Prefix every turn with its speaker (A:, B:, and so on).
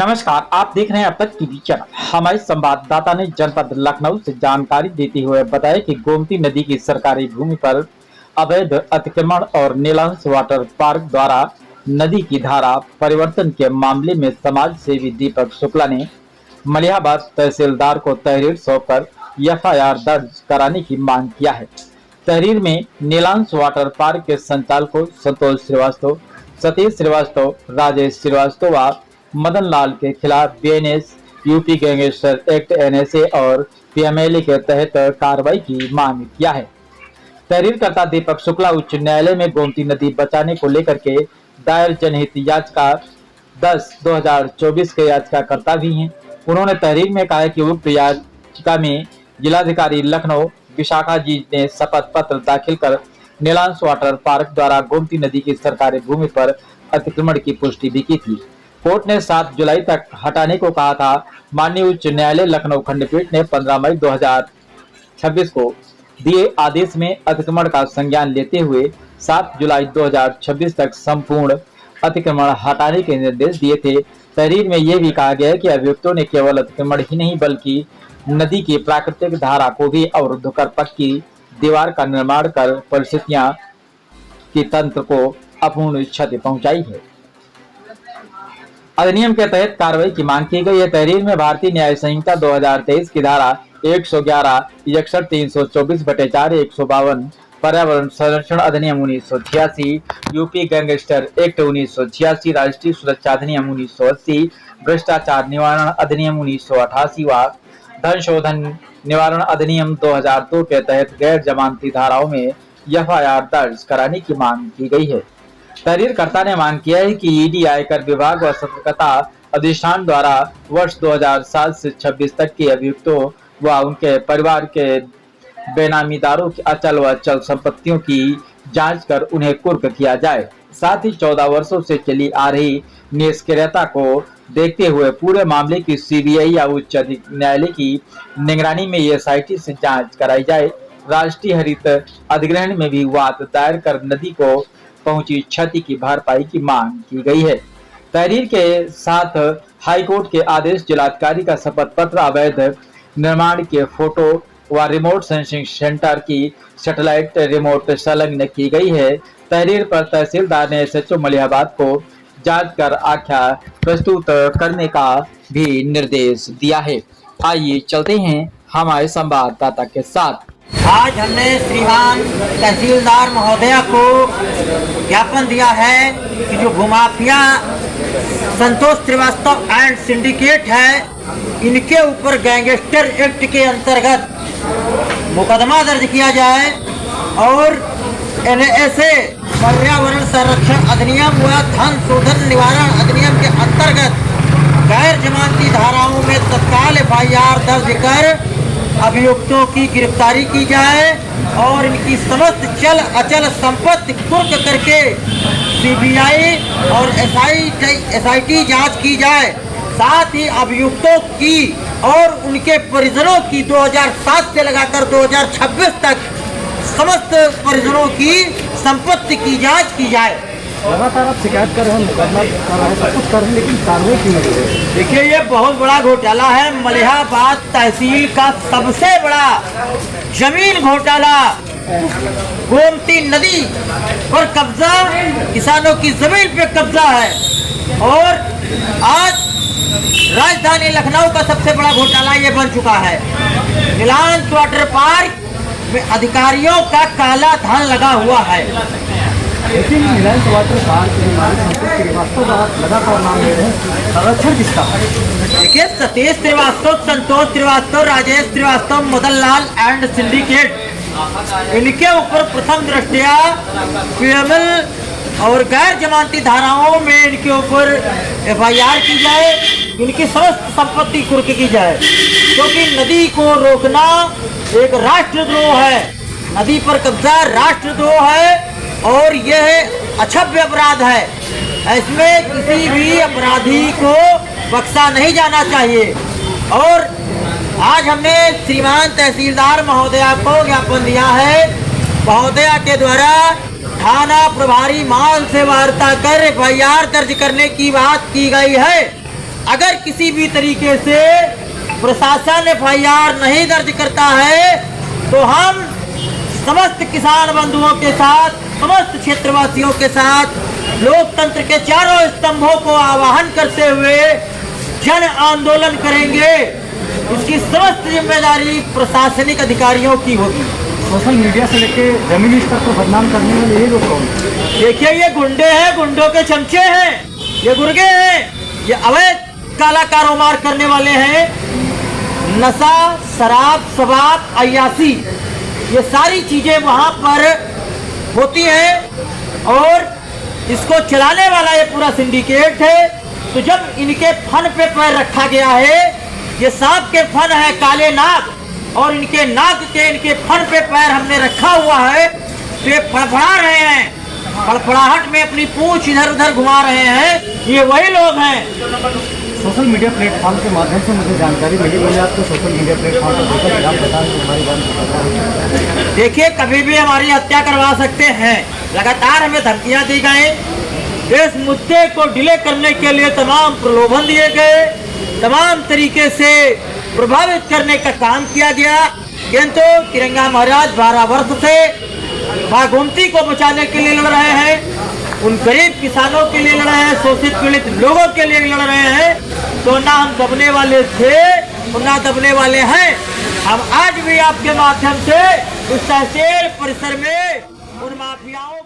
A: नमस्कार, आप देख रहे हैं अब तक टीवी चैनल। हमारे संवाददाता ने जनपद लखनऊ से जानकारी देते हुए बताया कि गोमती नदी की सरकारी भूमि पर अवैध अतिक्रमण और नीलांश वाटर पार्क द्वारा नदी की धारा परिवर्तन के मामले में समाज सेवी दीपक शुक्ला ने मलिहाबाद तहसीलदार को तहरीर सौंपकर एफआईआर दर्ज कराने की मांग किया है। तहरीर में नीलांश वाटर पार्क के संचालकों संतोष श्रीवास्तव, सतीश श्रीवास्तव, राजेश श्रीवास्तव व मदन लाल के खिलाफ BNS, UP gangster act NSA और पीएमएलए के तहत कार्रवाई की मांग किया है। तहरीरकर्ता दीपक शुक्ला उच्च न्यायालय में गोमती नदी बचाने को लेकर के दायर जनहित याचिका 10/2024 के याचिकाकर्ता भी हैं। उन्होंने तहरीर में कहा कि उक्त याचिका में जिलाधिकारी लखनऊ विशाखा जी ने शपथ पत्र दाखिल कर नीलांश वाटर पार्क द्वारा गोमती नदी की सरकारी भूमि पर अतिक्रमण की पुष्टि भी की थी। कोर्ट ने 7 जुलाई तक हटाने को कहा था। माननीय उच्च न्यायालय लखनऊ खंडपीठ ने 15 मई 2026 को दिए आदेश में अतिक्रमण का संज्ञान लेते हुए 7 जुलाई 2026 तक संपूर्ण अतिक्रमण हटाने के निर्देश दिए थे। तहरीर में यह भी कहा गया है कि अभियुक्तों ने केवल अतिक्रमण ही नहीं बल्कि नदी की प्राकृतिक धारा को भी अवरुद्ध कर पक्की दीवार का निर्माण कर परिस्थितियां की तंत्र को अपूर्ण क्षति पहुंचाई है। अधिनियम के तहत कार्रवाई की मांग की गई है। तहरीर में भारतीय न्याय संहिता 2023 की धारा 111, 61, 324/4, 152, पर्यावरण संरक्षण अधिनियम 1986, यूपी गैंगस्टर एक्ट 1986, राष्ट्रीय सुरक्षा अधिनियम 1980, भ्रष्टाचार निवारण अधिनियम 1988 व धन शोधन निवारण अधिनियम 2002 के तहत गैर जमानती धाराओं में एफआईआर दर्ज कराने की मांग की गई है। तहरीरकर्ता ने मांग किया है कि ईडी, आयकर विभाग व सतर्कता अधिष्ठान द्वारा वर्ष 2007 से 26 तक के अभियुक्तों व उनके परिवार के बेनामीदारों की अचल व अचल संपत्तियों की जांच कर उन्हें कुर्क किया जाए। साथ ही 14 वर्षों से चली आ रही निष्क्रियता को देखते हुए पूरे मामले की सीबीआई या उच्च न्यायालय की निगरानी में एसआईटी से जांच कराई जाए। राष्ट्रीय हरित अधिग्रहण में भी वाद दायर कर नदी को पहुंची क्षति की भरपाई की मांग की गई है। तहरीर के साथ हाईकोर्ट के आदेश, जिलाधिकारी का शपथ पत्र, अवैध निर्माण के फोटो व रिमोट सेंसिंग सेंटर की सैटेलाइट रिमोट संलग्न की गई है। तहरीर पर तहसीलदार ने एसएचओ मलिहाबाद को जांच कर आख्या प्रस्तुत करने का भी निर्देश दिया है। आइए चलते हैं हमारे संवाददाता के साथ।
B: आज हमने श्रीमान तहसीलदार महोदया को ज्ञापन दिया है कि जो भूमाफिया संतोष श्रीवास्तव एंड सिंडिकेट है, इनके ऊपर गैंगस्टर एक्ट के अंतर्गत मुकदमा दर्ज किया जाए और एनएसए पर्यावरण संरक्षण अधिनियम व धन शोधन निवारण अधिनियम के अंतर्गत गैर जमानती धाराओं में तत्काल एफआईआर दर्ज कर अभियुक्तों की गिरफ्तारी की जाए और इनकी समस्त चल अचल संपत्ति कुर्क करके सीबीआई और एसआईटी जांच की जाए। साथ ही अभियुक्तों की और उनके परिजनों की 2007 से लगाकर 2026 तक समस्त परिजनों की संपत्ति की जांच की जाए।
C: लगातार आप शिकायत कर रहे हैं, मुकदमा कर रहे हैं, सब कुछ कर रहे हैं, लेकिन कार्रवाई क्यों नहीं हो रही?
B: देखिए, ये बहुत बड़ा घोटाला है। मलिहाबाद तहसील का सबसे बड़ा जमीन घोटाला, गोमती नदी पर कब्जा, किसानों की जमीन पे कब्जा है और आज राजधानी लखनऊ का सबसे बड़ा घोटाला ये बन चुका है। नीलांश वाटर पार्क में अधिकारियों का काला धन लगा हुआ है।
C: लेकिन नीलांश वाटर पार्क संतोष श्रीवास्तव लगातार नाम ले रहे हैं, संरक्षण किसका?
B: देखिए, सतीश श्रीवास्तव, संतोष श्रीवास्तव, राजेश श्रीवास्तव, मदन लाल एंड सिंडिकेट, इनके ऊपर प्रथम दृष्टया पीएमएल और गैर जमानती धाराओं में इनके ऊपर एफआईआर की जाए, इनकी समस्त संपत्ति कुर्क की जाए, क्योंकि नदी को रोकना एक राष्ट्रद्रोह है। नदी पर कब्जा राष्ट्रद्रोह है और यह अक्षम्य अपराध है। इसमें किसी भी अपराधी को बख्शा नहीं जाना चाहिए। और आज हमने श्रीमान तहसीलदार महोदया को ज्ञापन दिया है। महोदया के द्वारा थाना प्रभारी मान से वार्ता कर एफआईआर दर्ज करने की बात की गई है। अगर किसी भी तरीके से प्रशासन FIR नहीं दर्ज करता है तो हम समस्त किसान बंधुओं के साथ, समस्त क्षेत्रवासियों के साथ लोकतंत्र के चारों स्तंभों को आवाहन करते हुए जन आंदोलन करेंगे। इसकी समस्त जिम्मेदारी प्रशासनिक अधिकारियों की होगी।
C: सोशल मीडिया से लेके जमीनी स्तर को बदनाम करने वाले ये लोग कौन?
B: देखिए, ये गुंडे हैं, गुंडों के चमचे हैं, ये गुर्गे हैं, ये अवैध काला कारोबार करने वाले हैं। नशा, शराब, शबाब, अय्यासी, ये सारी चीजें वहां पर होती हैं और इसको चलाने वाला ये पूरा सिंडिकेट है। तो जब इनके फन पे पैर रखा गया है, ये सांप के फन है काले नाग, और इनके नाग के, इनके फन पे पैर हमने रखा हुआ है, तो ये फड़फड़ा रहे हैं, फड़फड़ाहट में अपनी पूंछ इधर उधर घुमा रहे हैं। ये वही लोग हैं।
C: सोशल मीडिया प्लेटफॉर्म के माध्यम से मुझे जानकारी मिली, मैंने आपको सोशल मीडिया प्लेटफॉर्म पर देखा कि आप बता रहे हैं हमारी बात।
B: देखिए, कभी भी हमारी हत्या करवा सकते हैं। लगातार हमें धमकियां दी गई, इस मुद्दे को डिले करने के लिए तमाम प्रलोभन दिए गए, तमाम तरीके से प्रभावित करने का काम किया गया। किंतु तिरंगा महाराज 12 वर्ष से मां गोमती को बचाने के लिए लड़ रहे हैं, उन गरीब किसानों के लिए लड़ रहे हैं, शोषित पीड़ित लोगों के लिए लड़ रहे हैं। तो ना हम दबने वाले थे और ना दबने वाले हैं। हम आज भी आपके माध्यम से इस तहसील परिसर में उन माफियाओं